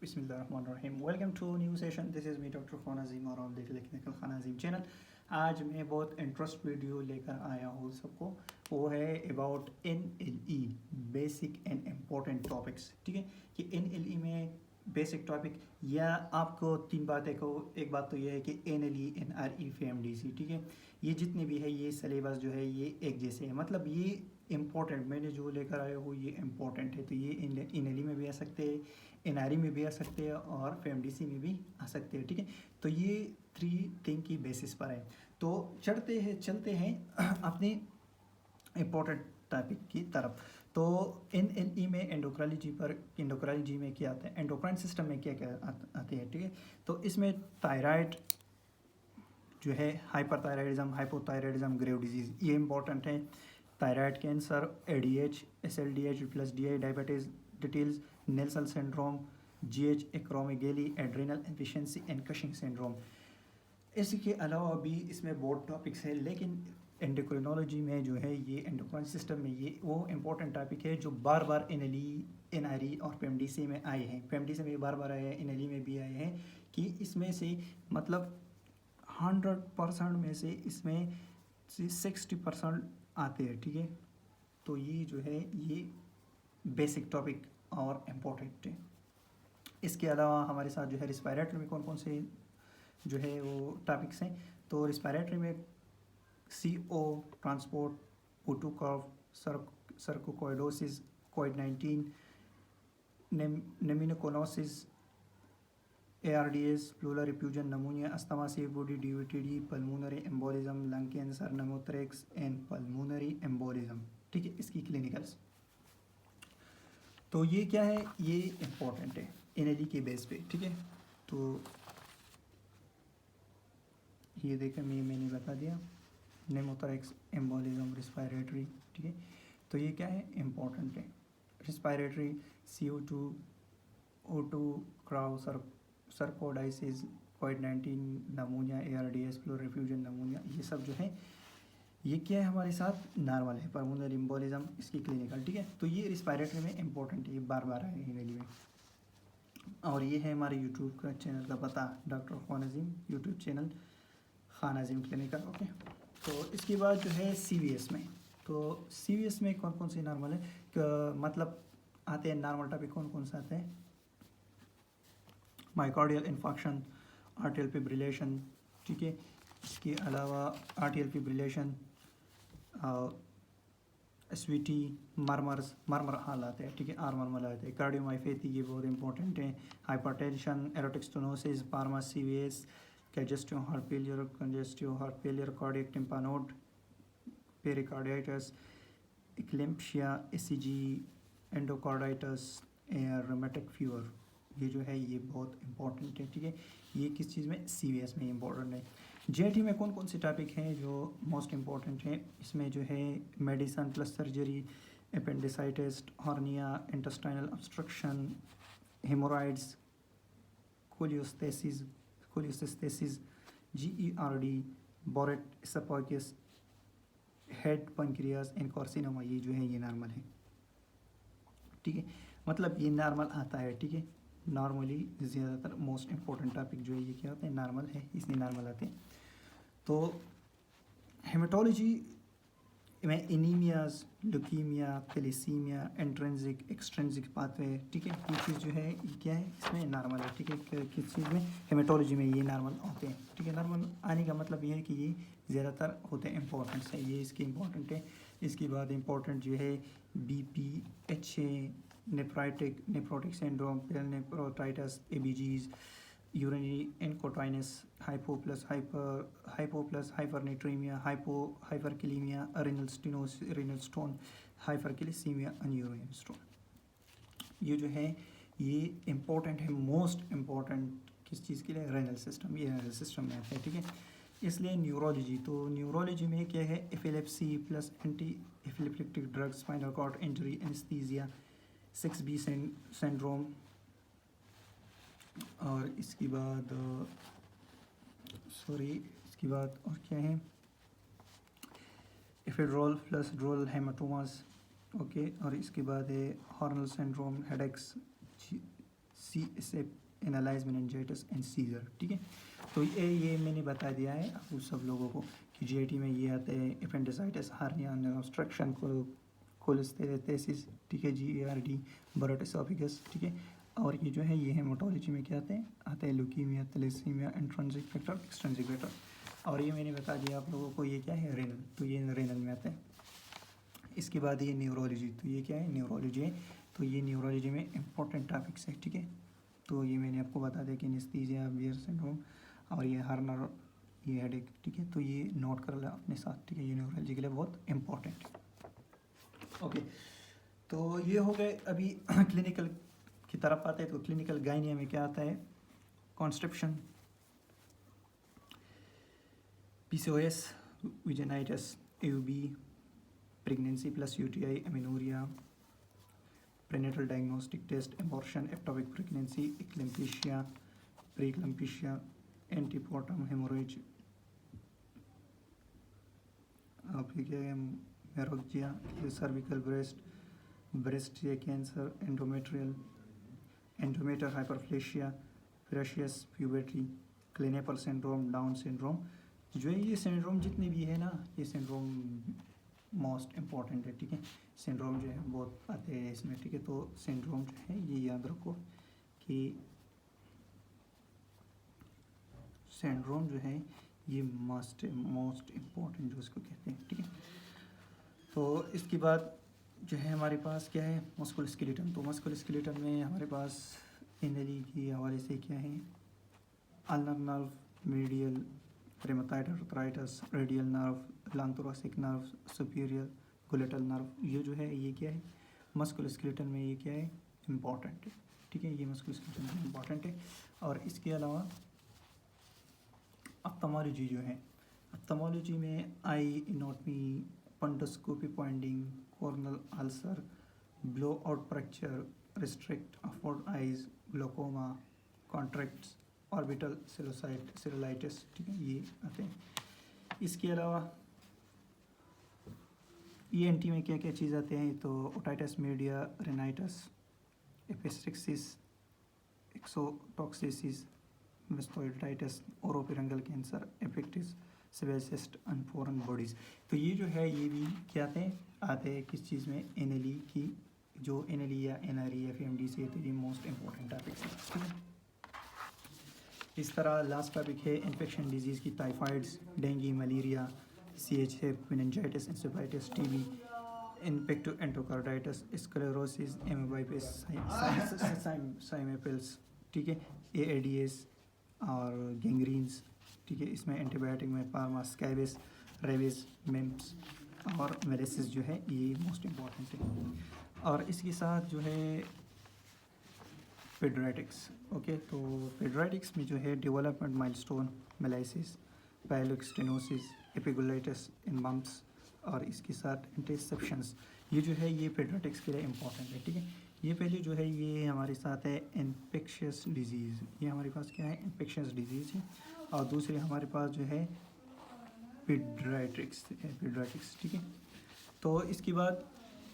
बिस्मिल्लाहिर्रहमानिर्रहीम। Welcome to new session. This is me doctor Khan Azeem और आप देख रहे टेक्निकल खान अजीम चैनल। आज मैं बहुत इंटरेस्ट वीडियो लेकर आया हूँ सबको। वो है about NLE, basic and important topics. ठीक है कि NLE में बेसिक टॉपिक या आपको तीन बातें को, एक बात तो ये है कि NLE NRE FMDC, ठीक है, ये जितने भी है ये सिलेबस जो है ये एक जैसे है, मतलब ये इम्पोर्टेंट मैंने जो लेकर आया हूँ ये इम्पोर्टेंट है। तो ये NLE में भी आ सकते हैं, NRE में भी आ सकते हैं और FMDC में भी आ सकते हैं। ठीक है, तो ये थ्री थिंग की बेसिस पर है। तो चलते हैं अपने इम्पोर्टेंट टॉपिक की तरफ। तो NLE में एंडोक्राइनोलॉजी में क्या आता है, एंडोक्राइन सिस्टम में क्या क्या आते हैं। ठीक है, तो इसमें थायराइड जो है, हाइपरथायराइडिज्म, हाइपोथायराइडिज्म, ग्रेव डिजीज, ये इंपॉर्टेंट है। Thyroid cancer, ADH, SLDH plus DI diabetes details, Nelson syndrome, GH acromegaly, adrenal efficiency and Cushing syndrome. इसके अलावा भी इसमें बहुत टॉपिक्स हैं, लेकिन एंडोक्रिनोलॉजी में जो है ये एंडोक्राइन सिस्टम में ये वो इम्पोर्टेंट टॉपिक है जो बार बार NLE NRE और FMDC में आए हैं। FMDC में बार बार आए हैं, NLE में भी आए हैं कि इसमें से मतलब 100% में से इसमें से 60% आते हैं। ठीक है, तो ये जो है ये बेसिक टॉपिक और इम्पोर्टेंट है। इसके अलावा हमारे साथ जो है रिस्पायरेटरी में कौन कौन से जो है वो टॉपिक्स हैं। तो रिस्पायरेटरी में CO transport, O2 curve, sarcoidosis, COVID, pneumoconiosis, ARDS, pleural effusion, pneumonia, asthma, COPD, DVTD, pulmonary embolism, lung cancer, pneumothorax and pulmonary embolism. ठीक है, इसकी क्लिनिकल्स। तो ये क्या है, ये इम्पोर्टेंट है NLE के बेस पे। ठीक है, तो ये देखें मैंने बता दिया, नेमोथोरेक्स, एम्बोलिज्म, रिस्पायरेटरी। ठीक है, तो ये क्या है, इम्पोर्टेंट है। रिस्पायरेटरी CO2, O2 क्राउ, सर्कोडाइसिस, कोविड-19, pneumonia, ARDS, pleural effusion, pneumonia, ये सब जो है ये क्या है हमारे साथ नॉर्मल है। पल्मोनरी एम्बोलिज्म, इसकी क्लिनिकल। ठीक है, तो ये रिस्पायरेटरी में इम्पोर्टेंट है, ये बार बार आए NLE में। और ये है हमारे यूट्यूब का चैनल का पता, डॉक्टर खान अजीम यूट्यूब चैनल, खान अजीम क्लिनिकल। ओके, तो इसके बाद जो है CVS में, तो CVS में कौन कौन से नॉर्मल है, मतलब आते हैं नॉर्मल टॉपिक कौन कौन से आते हैं, माइकार्डियल इन्फाक्शन, आर्टियल फिब्रिलेशन। ठीक है, इसके अलावा आर्टियल फिब्रिलेशन, SVT, मरमर हाल आते हैं। ठीक है, मरमर आते हैं, कार्डियोमायोपैथी, ये बहुत इंपॉर्टेंट है, हाइपरटेंशन, एरोटिक स्टेनोसिस, पार्मा, CVS, congestive heart failure, cardiac tamponade, pericarditis, eclampsia, ECG, endocarditis, rheumatic fever, ये जो है ये बहुत इंपॉर्टेंट है। ठीक है, ये किस चीज़ में, CVS में इंपॉर्टेंट है। JIT में कौन कौन से टॉपिक हैं जो मोस्ट इम्पॉर्टेंट हैं, इसमें जो है medicine plus surgery, appendicitis, hernia, intestinal obstruction, haemorrhoids, cholestasis, GERD, Barrett oesophagus, head, pancreas and carcinoma, ये जो है ये नॉर्मल है। ठीक है, मतलब ये नॉर्मल आता है। ठीक है, नॉर्मली ज़्यादातर मोस्ट इम्पोर्टेंट टॉपिक जो है ये क्या होते हैं, नॉर्मल है, इसलिए नॉर्मल आते हैं। तो हेमेटोलॉजी में anaemias, leukaemia, thalassaemia, intrinsic extrinsic pathway. ठीक है, ये चीज़ जो है ये क्या है, इसमें नॉर्मल है। ठीक है, किस चीज़ में, हेमेटोलॉजी में ये नॉर्मल होते हैं। ठीक है, नॉर्मल आने का मतलब ये है कि ये ज़्यादातर होते हैं इंपॉर्टेंट है, ये इसके इंपॉर्टेंट है। इसके बाद इंपॉर्टेंट जो है BPHA, nephrotic syndrome, nephritis, ABGs, urinary incontinence, hypo plus hypernatraemia, hyperkalaemia, renal stone, hypercalcaemia, urine stone. ये जो है ये इम्पोर्टेंट है, मोस्ट इम्पोर्टेंट किस चीज़ के लिए, रेनल सिस्टम, ये रेनल सिस्टम में आता है। ठीक है, इसलिए न्यूरोलॉजी, तो न्यूरोलॉजी में क्या है, epilepsy plus anti epileptic drugs, spinal cord injury, anaesthesia, 6B syndrome. और इसके बाद इसके बाद और क्या है, एफिड्रोल प्लस ड्रोल हेमाटोमास। ओके, और इसके बाद है Horner syndrome, headaches, CSF analyse meningitis and seizure, ठीक है। तो ये मैंने बता दिया है आप सब लोगों को कि GIT में ये आते हैं एपेंडिसाइटिस, हार्निया, ऑब्स्ट्रक्शन, कोलेस्टेसिस, ठीक है, GERD, बर्ट एसोफेगस, ठीक है। और ये जो है ये हेमाटोलॉजी में क्या आते हैं leukaemia, thalassaemia, intrinsic factor, extrinsic factor. और ये मैंने बता दिया आप लोगों को ये क्या है रेनल, तो ये रेनल में आते हैं। इसके बाद ये न्यूरोलॉजी, तो ये क्या है न्यूरोलॉजी है, तो ये न्यूरोलॉजी में इंपॉर्टेंट टॉपिक्स है, ठीक है। तो ये मैंने आपको बता दिया कि एनेस्थीसिया, बियर सिंड्रोम और ये हर्नर, ये हेडेक, ठीक है। तो ये नोट कर लें अपने साथ, ठीक है, ये न्यूरोलॉजी के लिए बहुत इंपॉर्टेंट है। ओके, तो ये हो गए। अभी क्लिनिकल की तरफ आते हैं। तो क्लिनिकल गायनिया में क्या आता है, constipation, PCOS, vaginitis, AUB, pregnancy plus UTI, amenorrhoea, prenatal diagnostic test, abortion, ectopic pregnancy, eclampsia, preeclampsia, antepartum hemorrhage, फिर क्या है मेरोजिया, cervical breast cancer, endometrial hyperplasia, Peraceous puberty, Klinefelter syndrome, Down syndrome। जो है ये सिंड्रोम जितने भी है ना, ये सिंड्रोम मोस्ट इम्पॉर्टेंट है, ठीक है। सिंड्रोम जो है बहुत आते हैं इसमें, ठीक है। तो सिंड्रोम जो है ये याद रखो कि सिंड्रोम जो है ये मोस्ट इम्पॉर्टेंट जो इसको कहते हैं, ठीक है। तो इसके बाद जो है हमारे पास क्या है, मस्कुलोस्केलेटन। तो मस्कुलोस्केलेटन में हमारे पास एनएलई के हवाले से क्या है, ulnar nerve, medial rheumatoid arthritis, radial nerve, long thoracic nerve, superior gluteal nerve. ये जो है ये क्या है मस्कुलोस्केलेटन में, ये क्या है इम्पॉर्टेंट है, ठीक है। ये मस्कुलोस्केलेटन में इम्पॉर्टेंट है। और इसके अलावा ऑप्थेल्मोलॉजी जो है, ऑप्थेल्मोलॉजी में eye anatomy, fundoscopy, pointing, corneal ulcer, blow out fracture, restrict afford eyes, glaucoma, cataracts, orbital cellulitis, ठीक है, ये आते हैं। इसके अलावा ENT में क्या क्या चीज़ आते हैं, तो ओटाइटिस मीडिया, रेनाइटिस, एपिस्ट्रिक्सिस, एक्सोटॉक्सिस, mastoiditis, oropharyngeal cancer, epiglottitis, sebaceous cyst and foreign bodies. तो ये जो है ये भी क्या आते हैं किस चीज़ में, NLE की, जो NLE या NRE या FMD से, तो ये मोस्ट इम्पॉर्टेंट टॉपिक्स है, ठीक है। इस तरह लास्ट टॉपिक है इन्फेक्शन डिजीज़ की, typhoids, dengue, malaria, CHF, meningitis, encephalitis, TB, infective endocarditis, sclerosis, एमोबाइटिस, साइमेपिल्स, ठीक है, AIDS और गैंग्रीन्स, ठीक है। इसमें एंटीबायोटिक में पार्मा, स्कैबिस, रेबिस, मिम्स और मेरेसिस जो है ये मोस्ट इम्पॉर्टेंट है। और इसके साथ जो है पेडियाट्रिक्स, ओके। तो पेडियाट्रिक्स में जो है डेवलपमेंट माइलस्टोन, मेलाइसिस, पाइलोक्स्टेनोसिस, एपिगुलाइटिस इन मम्स और इसके साथ इंटरसेप्शंस, ये जो है ये पेडियाट्रिक्स के लिए इम्पॉर्टेंट है, ठीक है। ये पहले जो है ये हमारे साथ है इन्फेक्शियस डिजीज़, ये हमारे पास क्या है इन्फेक्शियस डिजीज़ है। और दूसरे हमारे पास जो है पेडियाट्रिक्स, ठीक है। तो इसके बाद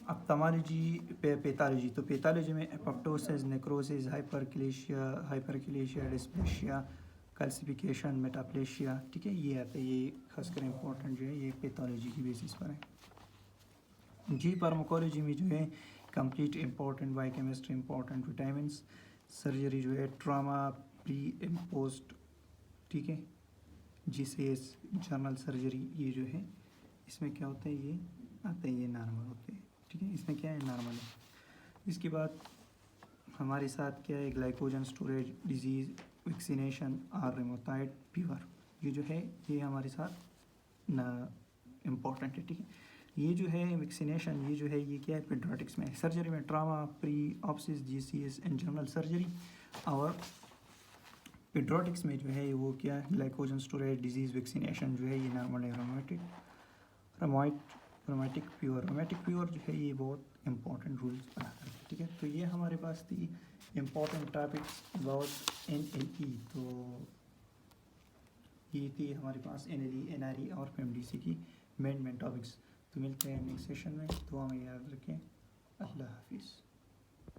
ऑप्थेल्मोलॉजी, पैथोलॉजी। तो पैथोलॉजी में एपोप्टोसिस, नेक्रोसिस, हाइपरकिलेशिया, डिस्प्लेशिया, कैल्सिफिकेशन, मेटाप्लेशिया, ठीक है, ये आता है। ये खासकर इम्पोर्टेंट जो है ये पैथोलॉजी की बेसिस पर है। जी फार्माकोलॉजी में जो है complete important, biochemistry important, vitamins, surgery जो है ट्रामा, प्री एंड पोस्ट, ठीक है, GCS, जनरल सर्जरी, ये जो है इसमें क्या होता है, ये आता है, ये नॉर्मल होते हैं, ठीक है। इसमें क्या है नॉर्मल है। इसके बाद हमारे साथ क्या है ग्लाइकोजन स्टोरेज डिजीज़, वैक्सीनेशन और रिमोटाइड फीवर, ये जो है ये हमारे साथ इम्पॉर्टेंट है, ठीक है। ये जो है वैक्सीनेशन, ये जो है ये क्या है पेडियाट्रिक्स में। सर्जरी में trauma, pre ops, GCS and general surgery. और पेडियाट्रिक्स में जो है वो क्या है ग्लाइकोजन स्टोरेज डिजीज़, वैक्सीनेशन जो है ये नॉर्मल है। रोमेटिक फीवर जो है ये बहुत इंपॉर्टेंट रूल्स बनाता है, ठीक है। तो ये हमारे पास थी इम्पॉर्टेंट टॉपिक्स अबाउट NLE। तो ये थी हमारे पास NLE, NRE और FMDC की मेन टॉपिक्स। तो मिलते हैं नेक्स्ट सेशन में, तो हमें याद रखें। अल्लाह हाफिज़।